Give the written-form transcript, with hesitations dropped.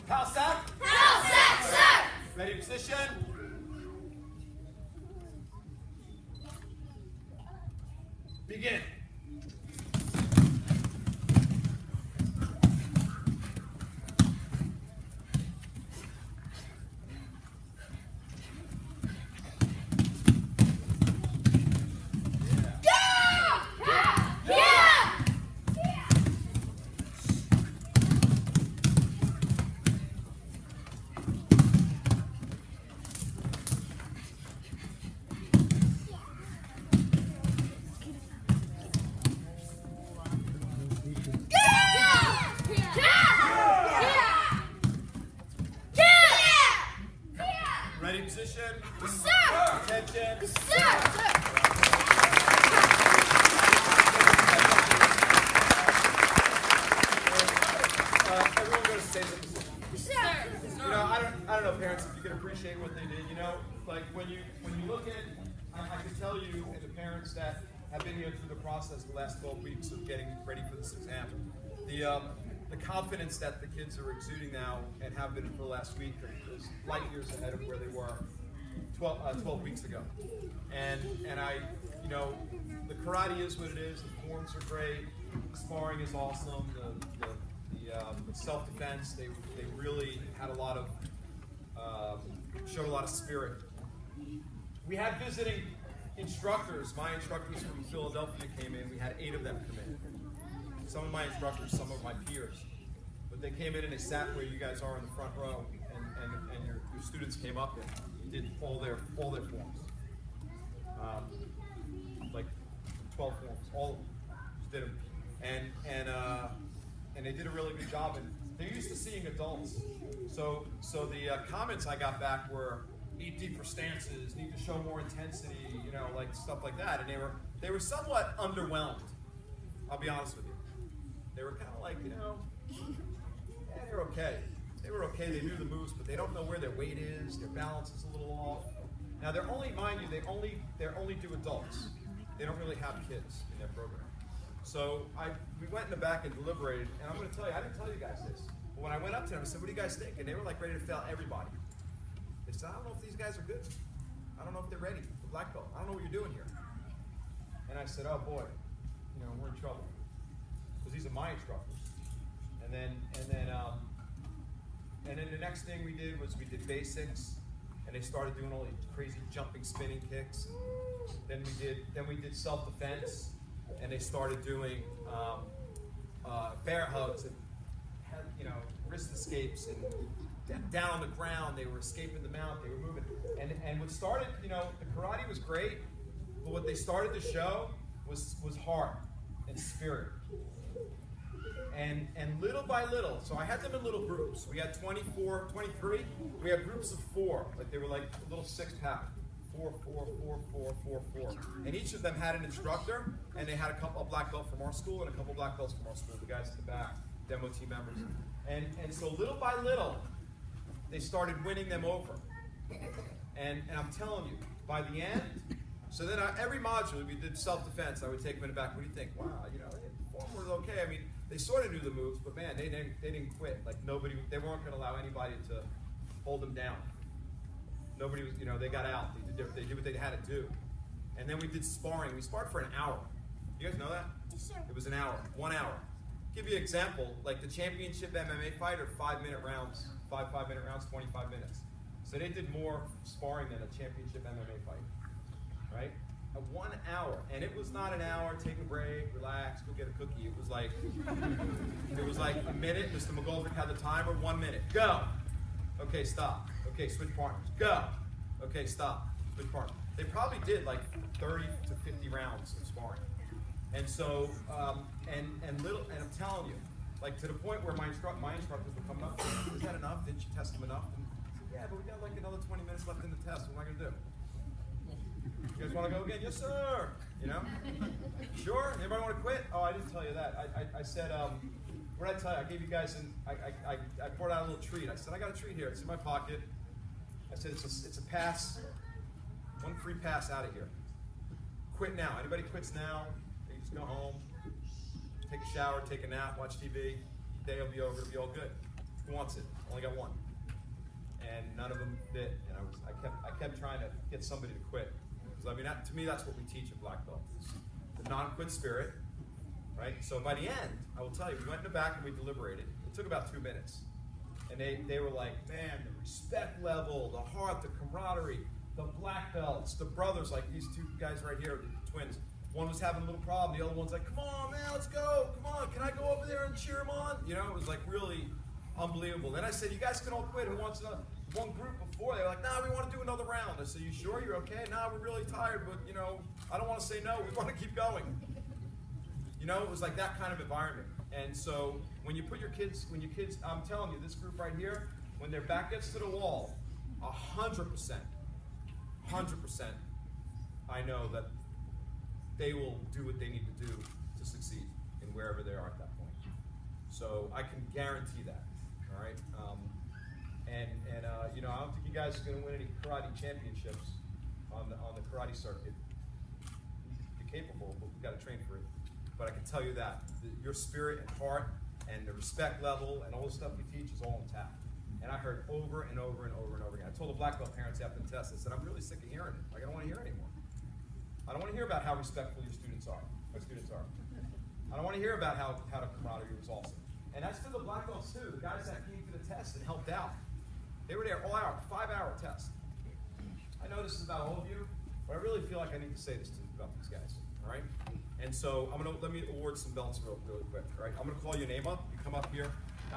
Pal sack? Pal sack, sir! Ready position? Begin. Ready position? Sir! Attention. Sir! Everyone go to station position. Sir! You know, I don't know, parents, if you can appreciate what they did. You know, like when you look at, I can tell you, and the parents that have been here through the process the last 12 weeks of getting ready for this exam, the confidence that the kids are exuding now and have been for the last week is light years ahead of where they were 12 weeks ago. And I, you know, the karate is what it is. The forms are great. Sparring is awesome. The self-defense, they really had a lot of, showed a lot of spirit. We had visiting instructors. My instructors from Philadelphia came in. We had 8 of them come in. Some of my instructors, some of my peers. But they came in and they sat where you guys are in the front row, and your students came up and did all their forms. Like 12 forms, all of them. Just did them. And they did a really good job. And they're used to seeing adults. So the comments I got back were, need deeper stances, need to show more intensity, you know, like stuff like that. And they were somewhat underwhelmed. I'll be honest with you. They were kind of like, you know, yeah, they're okay. They were okay. They knew the moves, but they don't know where their weight is. Their balance is a little off. Now they're only, mind you, they only do adults. They don't really have kids in their program. So we went in the back and deliberated, and I'm going to tell you, I didn't tell you guys this, but when I went up to them, I said, what do you guys think? And they were like ready to fail everybody. They said, I don't know if these guys are good. I don't know if they're ready for black belt. I don't know what you're doing here. And I said, oh boy, you know, we're in trouble. Because these are my instructors. And then the next thing we did was we did basics, and they started doing all these crazy jumping, spinning kicks. Then we did self-defense, and they started doing bear hugs and, you know, wrist escapes, and down on the ground. They were escaping the mount. They were moving, and what started, you know, the karate was great, but what they started to show was heart and spirit. And little by little, so I had them in little groups. We had 24, 23. We had groups of 4, like they were like a little 6-pack. 4, 4, 4, 4, 4, 4. And each of them had an instructor, and they had a couple of black belts from our school and a couple of black belts from our school, the guys at the back, demo team members. And so little by little, they started winning them over. And I'm telling you, by the end, so then every module, we did self-defense. I would take them in the back. What do you think? Wow, you know, the form was okay. I mean, they sort of knew the moves, but man, they didn't quit. Like nobody, they weren't going to allow anybody to hold them down. Nobody was, you know, they got out. They did what they had to do. And then we did sparring. We sparred for an hour. You guys know that? Yes, sir. It was an hour, 1 hour. Give you an example, like the championship MMA fight are 5-minute rounds, 5-minute rounds, 25 minutes. So they did more sparring than a championship MMA fight, right? 1 hour, and it was not an hour, take a break, relax, go get a cookie. It was like a minute. Mr. McGoldrick had the timer, 1 minute. Go. Okay, stop. Okay, switch partners. Go. Okay, stop. Switch partners. They probably did like 30 to 50 rounds of sparring. And so, and I'm telling you, like to the point where my instructors were coming up, is that enough? Didn't you test them enough? And I said, yeah, but we got like another 20 minutes left in the test. What am I going to do? You guys want to go again? Yes, sir. You know? Sure? Anybody want to quit? Oh, I didn't tell you that. I said, what did I tell you? I gave you guys I brought out a little treat. I said, I got a treat here. It's in my pocket. I said, it's a pass. 1 free pass out of here. Quit now. Anybody quits now? You just go home, take a shower, take a nap, watch TV. Day will be over. It'll be all good. Who wants it? Only got one. And none of them bit. And I kept trying to get somebody to quit. Because I mean, to me, that's what we teach at Black Belt. The non-quit spirit, right? So by the end, I will tell you, we went in the back and we deliberated. It took about 2 minutes. And they were like, man, the respect level, the heart, the camaraderie, the black belts, the brothers, like these two guys right here, the twins. One was having a little problem. The other one's like, come on, man, let's go. Come on, can I go over there and cheer him on? You know, it was like really unbelievable. Then I said, you guys can all quit. Who wants another? One group before, they were like, nah, we want to do another round. I said, you sure you're okay? Nah, we're really tired, but, you know, I don't want to say no. We want to keep going. You know, it was like that kind of environment. And so when you put your kids, I'm telling you, this group right here, when their back gets to the wall, 100%, I know that they will do what they need to do to succeed in wherever they are at that point. So I can guarantee that, all right? You know, I don't think you guys are going to win any karate championships on the karate circuit. You're capable, but we've got to train for it. But I can tell you that your spirit and heart and the respect level and all the stuff we teach is all intact. And I heard over and over and over and over again. I told the black belt parents after the test, I said, I'm really sick of hearing it. Like, I don't want to hear it anymore. I don't want to hear about how respectful your students are. My students are. I don't want to hear about how the camaraderie was awesome. And that's for the black belts too. The guys that came to the test and helped out. They were there all hour, 5-hour test. I know this is about all of you, but I really feel like I need to say this about these guys. All right? And so let me award some belts really quick. All right? I'm gonna call your name up. You come up here.